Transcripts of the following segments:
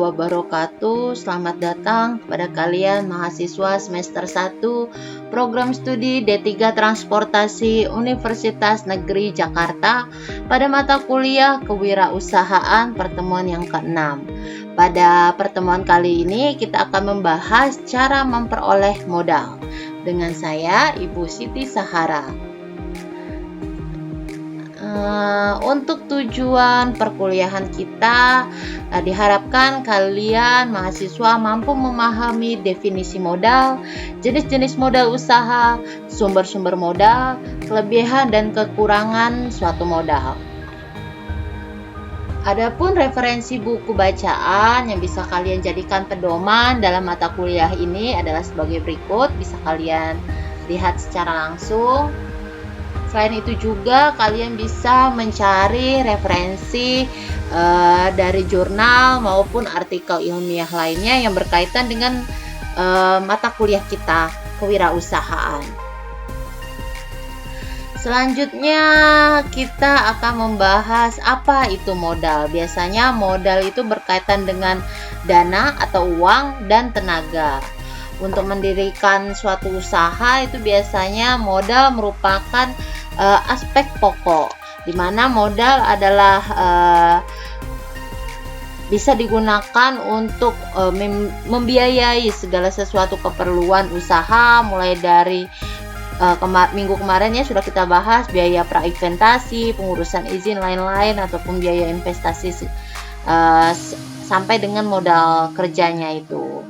wabarakatuh. Selamat datang kepada kalian mahasiswa semester 1 Program Studi D3 Transportasi Universitas Negeri Jakarta pada mata kuliah Kewirausahaan pertemuan yang ke-6. Pada pertemuan kali ini kita akan membahas cara memperoleh modal dengan saya Ibu Siti Sahara. Untuk tujuan perkuliahan kita, diharapkan kalian mahasiswa mampu memahami definisi modal, jenis-jenis modal usaha, sumber-sumber modal, kelebihan dan kekurangan suatu modal. Adapun referensi buku bacaan yang bisa kalian jadikan pedoman dalam mata kuliah ini adalah sebagai berikut, bisa kalian lihat secara langsung. Selain itu juga kalian bisa mencari referensi dari jurnal maupun artikel ilmiah lainnya yang berkaitan dengan mata kuliah kita, kewirausahaan. Selanjutnya kita akan membahas apa itu modal. Biasanya modal itu berkaitan dengan dana atau uang dan tenaga. Untuk mendirikan suatu usaha itu biasanya modal merupakan aspek pokok, di mana modal adalah bisa digunakan untuk membiayai segala sesuatu keperluan usaha, mulai dari minggu kemarin ya sudah kita bahas biaya prainvestasi, pengurusan izin lain-lain ataupun biaya investasi sampai dengan modal kerjanya itu.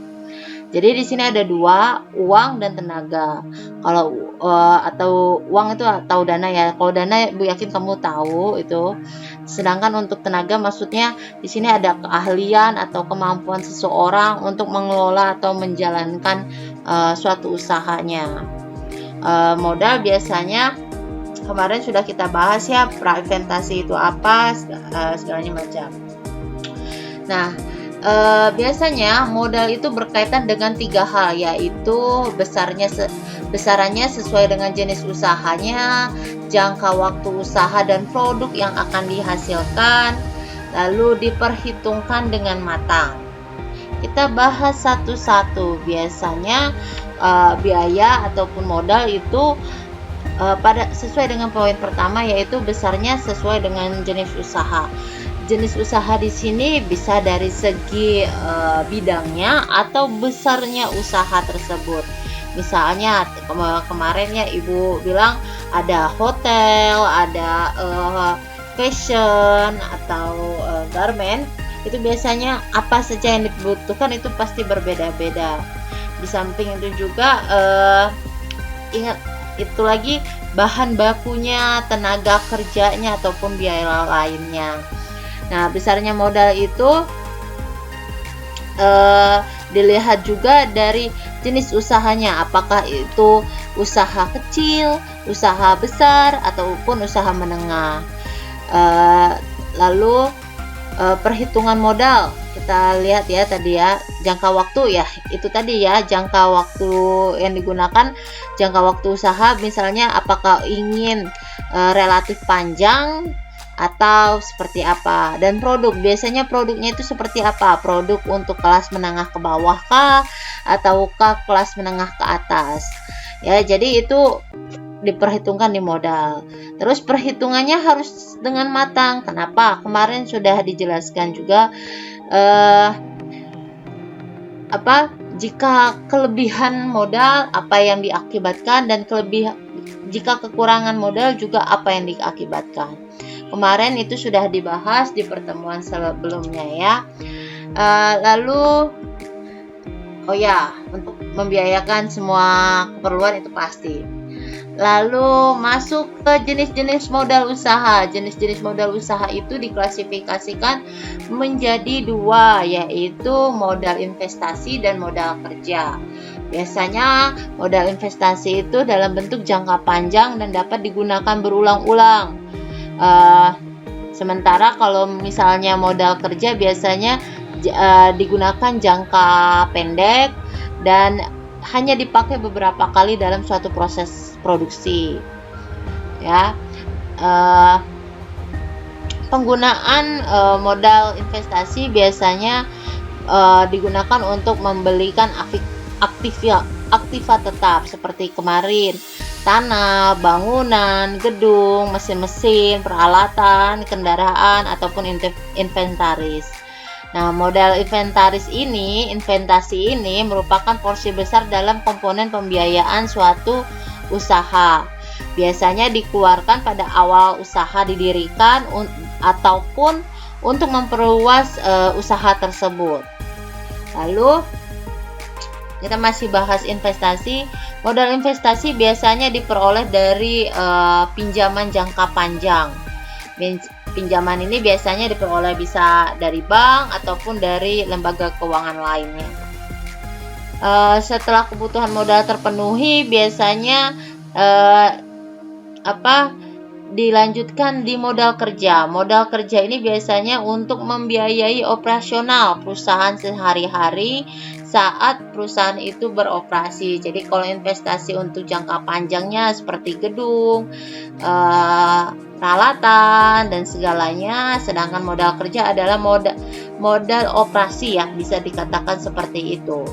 Jadi di sini ada dua, uang dan tenaga. Kalau atau uang itu atau dana ya. Kalau dana Bu yakin kamu tahu itu. Sedangkan untuk tenaga maksudnya di sini ada keahlian atau kemampuan seseorang untuk mengelola atau menjalankan suatu usahanya. Modal biasanya kemarin sudah kita bahas ya, prainvestasi itu apa, segalanya macam. Nah, biasanya modal itu berkaitan dengan 3 hal, yaitu besarannya sesuai dengan jenis usahanya, jangka waktu usaha dan produk yang akan dihasilkan, lalu diperhitungkan dengan matang. Kita bahas satu-satu. Biasanya biaya ataupun modal itu sesuai dengan poin pertama, yaitu besarnya sesuai dengan jenis usaha. Jenis usaha di sini bisa dari segi bidangnya atau besarnya usaha tersebut. Misalnya kemarin ya Ibu bilang ada hotel, ada fashion atau garment. Itu biasanya apa saja yang dibutuhkan itu pasti berbeda-beda. Di samping itu juga ingat itu lagi bahan bakunya, tenaga kerjanya ataupun biaya lainnya. Nah, besarnya modal itu dilihat juga dari jenis usahanya, apakah itu usaha kecil, usaha besar, ataupun usaha menengah. Lalu perhitungan modal, kita lihat ya tadi ya, jangka waktu ya, itu tadi ya, jangka waktu yang digunakan, jangka waktu usaha, misalnya apakah ingin relatif panjang atau seperti apa, dan produk, biasanya produknya itu seperti apa, produk untuk kelas menengah ke bawah kah ataukah kelas menengah ke atas ya. Jadi itu diperhitungkan di modal. Terus perhitungannya harus dengan matang. Kenapa? Kemarin sudah dijelaskan juga jika kelebihan modal apa yang diakibatkan, dan jika kekurangan modal juga apa yang diakibatkan. Kemarin itu sudah dibahas di pertemuan sebelumnya ya. Lalu untuk membiayakan semua keperluan itu pasti. Lalu masuk ke jenis-jenis modal usaha. Jenis-jenis modal usaha itu diklasifikasikan menjadi 2, yaitu modal investasi dan modal kerja. Biasanya modal investasi itu dalam bentuk jangka panjang dan dapat digunakan berulang-ulang. Sementara kalau misalnya modal kerja biasanya digunakan jangka pendek dan hanya dipakai beberapa kali dalam suatu proses produksi ya. Penggunaan modal investasi biasanya digunakan untuk membelikan aktiva tetap seperti kemarin tanah, bangunan, gedung, mesin-mesin, peralatan, kendaraan, ataupun inventaris. Nah, modal investasi ini merupakan porsi besar dalam komponen pembiayaan suatu usaha. Biasanya dikeluarkan pada awal usaha didirikan ataupun untuk memperluas usaha tersebut. Lalu kita masih bahas investasi. Modal investasi biasanya diperoleh dari pinjaman jangka panjang. Pinjaman ini biasanya diperoleh bisa dari bank ataupun dari lembaga keuangan lainnya. Setelah kebutuhan modal terpenuhi, biasanya dilanjutkan di modal kerja. Modal kerja ini biasanya untuk membiayai operasional perusahaan sehari-hari saat perusahaan itu beroperasi. Jadi kalau investasi untuk jangka panjangnya seperti gedung, peralatan dan segalanya, sedangkan modal kerja adalah modal operasi ya, bisa dikatakan seperti itu.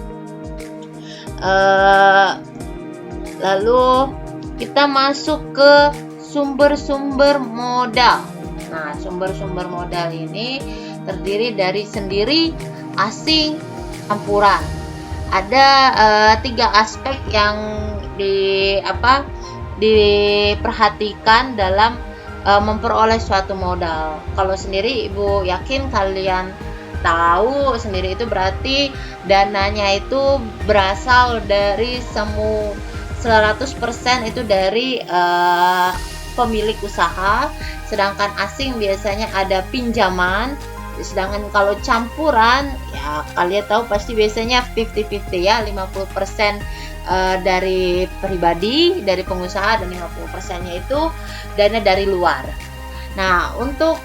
Lalu kita masuk ke sumber-sumber modal. Nah, sumber-sumber modal ini terdiri dari sendiri, asing, campuran. Ada 3 aspek yang diperhatikan dalam memperoleh suatu modal. Kalau sendiri Ibu yakin kalian tahu sendiri, itu berarti dananya itu berasal dari 100% itu dari pemilik usaha, sedangkan asing biasanya ada pinjaman. Sedangkan kalau campuran, ya kalian tahu pasti biasanya 50-50 ya, 50% dari pribadi, dari pengusaha, dan 50%-nya itu dana dari luar. Nah, untuk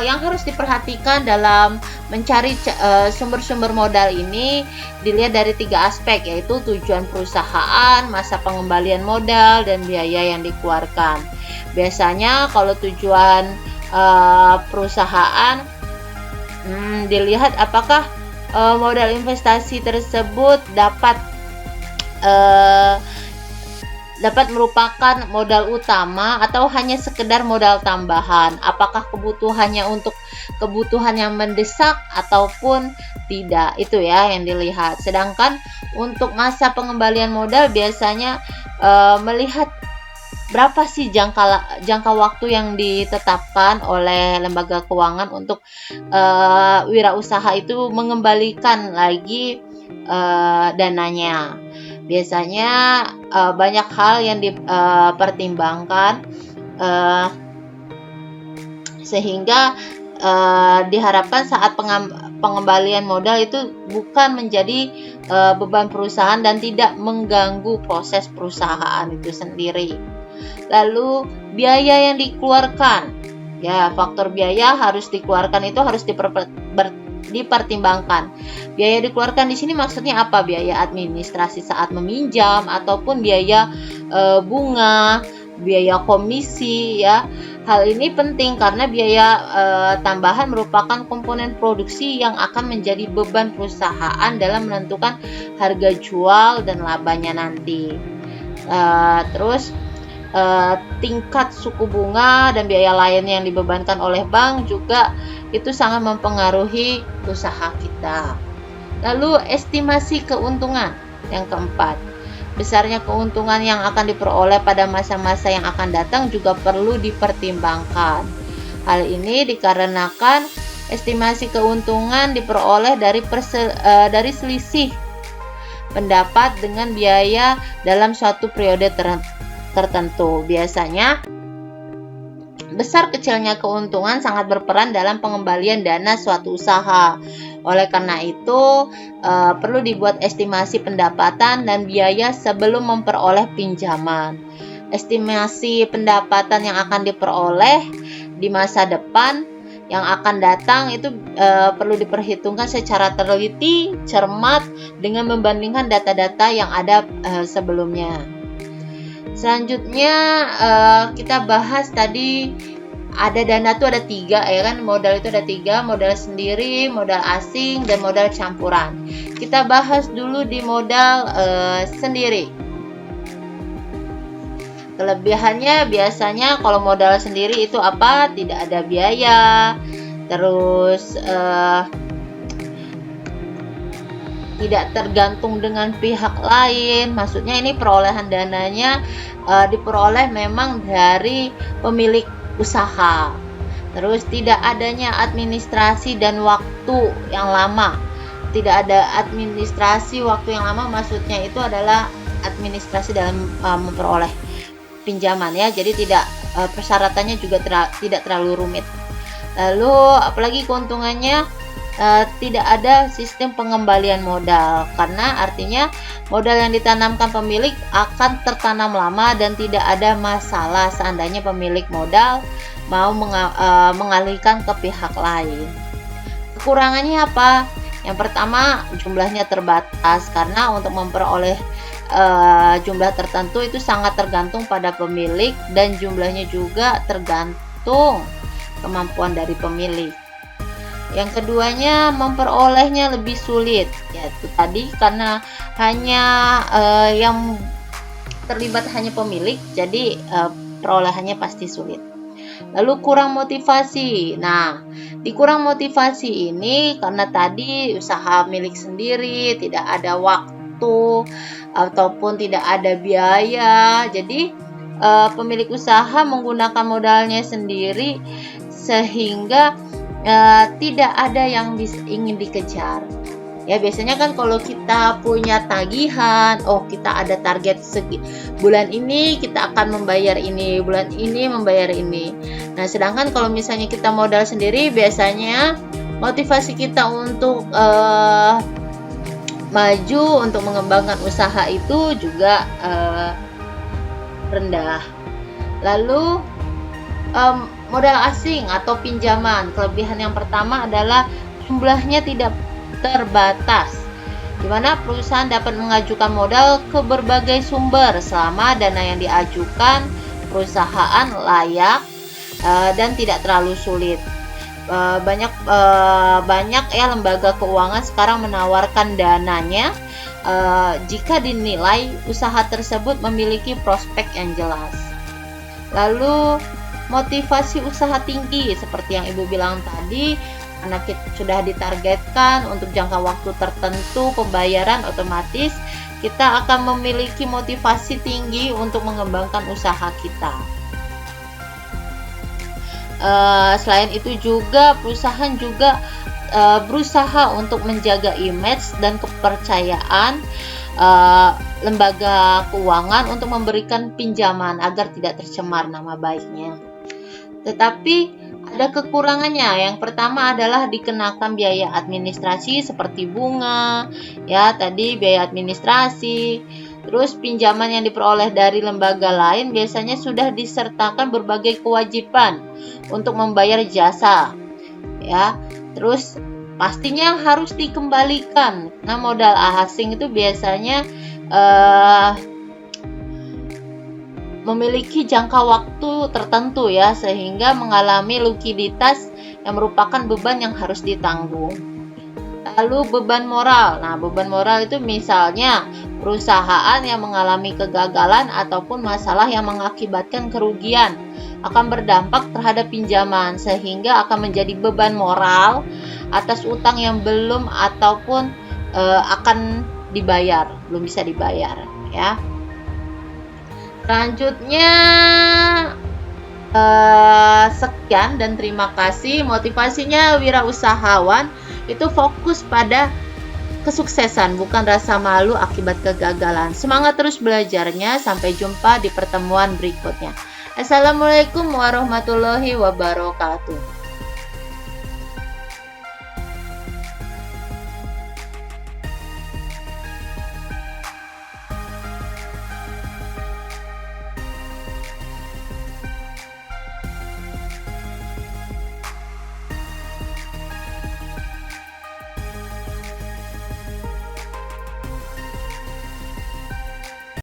yang harus diperhatikan dalam mencari sumber-sumber modal ini dilihat dari 3 aspek, yaitu tujuan perusahaan, masa pengembalian modal, dan biaya yang dikeluarkan. Biasanya kalau tujuan perusahaan, dilihat apakah modal investasi tersebut dapat merupakan modal utama atau hanya sekedar modal tambahan. Apakah kebutuhannya untuk kebutuhan yang mendesak ataupun tidak, itu ya yang dilihat. Sedangkan untuk masa pengembalian modal biasanya melihat berapa sih jangka waktu yang ditetapkan oleh lembaga keuangan untuk wirausaha itu mengembalikan lagi dananya. Biasanya banyak hal yang dipertimbangkan sehingga diharapkan saat pengembalian modal itu bukan menjadi beban perusahaan dan tidak mengganggu proses perusahaan itu sendiri. Lalu biaya yang dikeluarkan, ya faktor biaya harus dikeluarkan itu harus dipertimbangkan. Biaya dikeluarkan di sini maksudnya apa? Biaya administrasi saat meminjam ataupun biaya bunga, biaya komisi ya. Hal ini penting karena biaya tambahan merupakan komponen produksi yang akan menjadi beban perusahaan dalam menentukan harga jual dan labanya nanti. Terus tingkat suku bunga dan biaya lain yang dibebankan oleh bank juga itu sangat mempengaruhi usaha kita. Lalu estimasi keuntungan yang keempat, besarnya keuntungan yang akan diperoleh pada masa-masa yang akan datang juga perlu dipertimbangkan. Hal ini dikarenakan estimasi keuntungan diperoleh dari selisih pendapat dengan biaya dalam suatu periode tertentu. Biasanya besar kecilnya keuntungan sangat berperan dalam pengembalian dana suatu usaha. Oleh karena itu, perlu dibuat estimasi pendapatan dan biaya sebelum memperoleh pinjaman. Estimasi pendapatan yang akan diperoleh di masa depan yang akan datang itu perlu diperhitungkan secara teliti, cermat dengan membandingkan data-data yang ada sebelumnya. Selanjutnya kita bahas tadi ada dana tuh ada 3 ya kan, modal itu ada 3, modal sendiri, modal asing, dan modal campuran. Kita bahas dulu di modal sendiri. Kelebihannya biasanya kalau modal sendiri itu apa? Tidak ada biaya, terus tidak tergantung dengan pihak lain. Maksudnya ini perolehan dananya diperoleh memang dari pemilik usaha. Terus tidak adanya administrasi dan waktu yang lama. Tidak ada administrasi waktu yang lama, maksudnya itu adalah administrasi dalam memperoleh pinjaman ya. Jadi tidak persyaratannya juga tidak terlalu rumit. Lalu apalagi keuntungannya, tidak ada sistem pengembalian modal, karena artinya modal yang ditanamkan pemilik akan tertanam lama dan tidak ada masalah seandainya pemilik modal mau mengalihkan ke pihak lain. Kekurangannya apa? Yang pertama, jumlahnya terbatas, karena untuk memperoleh jumlah tertentu itu sangat tergantung pada pemilik, dan jumlahnya juga tergantung kemampuan dari pemilik. Yang keduanya, memperolehnya lebih sulit, yaitu tadi karena hanya yang terlibat hanya pemilik, jadi perolehannya pasti sulit. Lalu kurang motivasi. Nah, di kurang motivasi ini karena tadi usaha milik sendiri, tidak ada waktu ataupun tidak ada biaya, jadi pemilik usaha menggunakan modalnya sendiri sehingga tidak ada yang ingin dikejar. Ya, biasanya kan kalau kita punya tagihan, kita ada target bulan ini kita akan membayar ini, bulan ini membayar ini. Nah, sedangkan kalau misalnya kita modal sendiri, biasanya motivasi kita untuk maju untuk mengembangkan usaha itu juga rendah. Lalu modal asing atau pinjaman, kelebihan yang pertama adalah jumlahnya tidak terbatas, di mana perusahaan dapat mengajukan modal ke berbagai sumber selama dana yang diajukan perusahaan layak dan tidak terlalu sulit. Banyak ya lembaga keuangan sekarang menawarkan dananya jika dinilai usaha tersebut memiliki prospek yang jelas. Lalu motivasi usaha tinggi, seperti yang Ibu bilang tadi, karena kita sudah ditargetkan untuk jangka waktu tertentu pembayaran, otomatis kita akan memiliki motivasi tinggi untuk mengembangkan usaha kita. Selain itu juga perusahaan juga berusaha untuk menjaga image dan kepercayaan lembaga keuangan untuk memberikan pinjaman agar tidak tercemar nama baiknya. Tetapi ada kekurangannya. Yang pertama adalah dikenakan biaya administrasi seperti bunga, ya tadi biaya administrasi. Terus pinjaman yang diperoleh dari lembaga lain biasanya sudah disertakan berbagai kewajiban untuk membayar jasa, ya. Terus pastinya harus dikembalikan. Nah, modal asing itu biasanya memiliki jangka waktu tertentu ya, sehingga mengalami likuiditas yang merupakan beban yang harus ditanggung. Lalu beban moral. Nah, beban moral itu misalnya perusahaan yang mengalami kegagalan ataupun masalah yang mengakibatkan kerugian akan berdampak terhadap pinjaman, sehingga akan menjadi beban moral atas utang yang belum ataupun akan dibayar, belum bisa dibayar ya. Selanjutnya sekian dan terima kasih. Motivasinya wirausahawan itu fokus pada kesuksesan, bukan rasa malu akibat kegagalan. Semangat terus belajarnya. Sampai jumpa di pertemuan berikutnya. Assalamualaikum warahmatullahi wabarakatuh.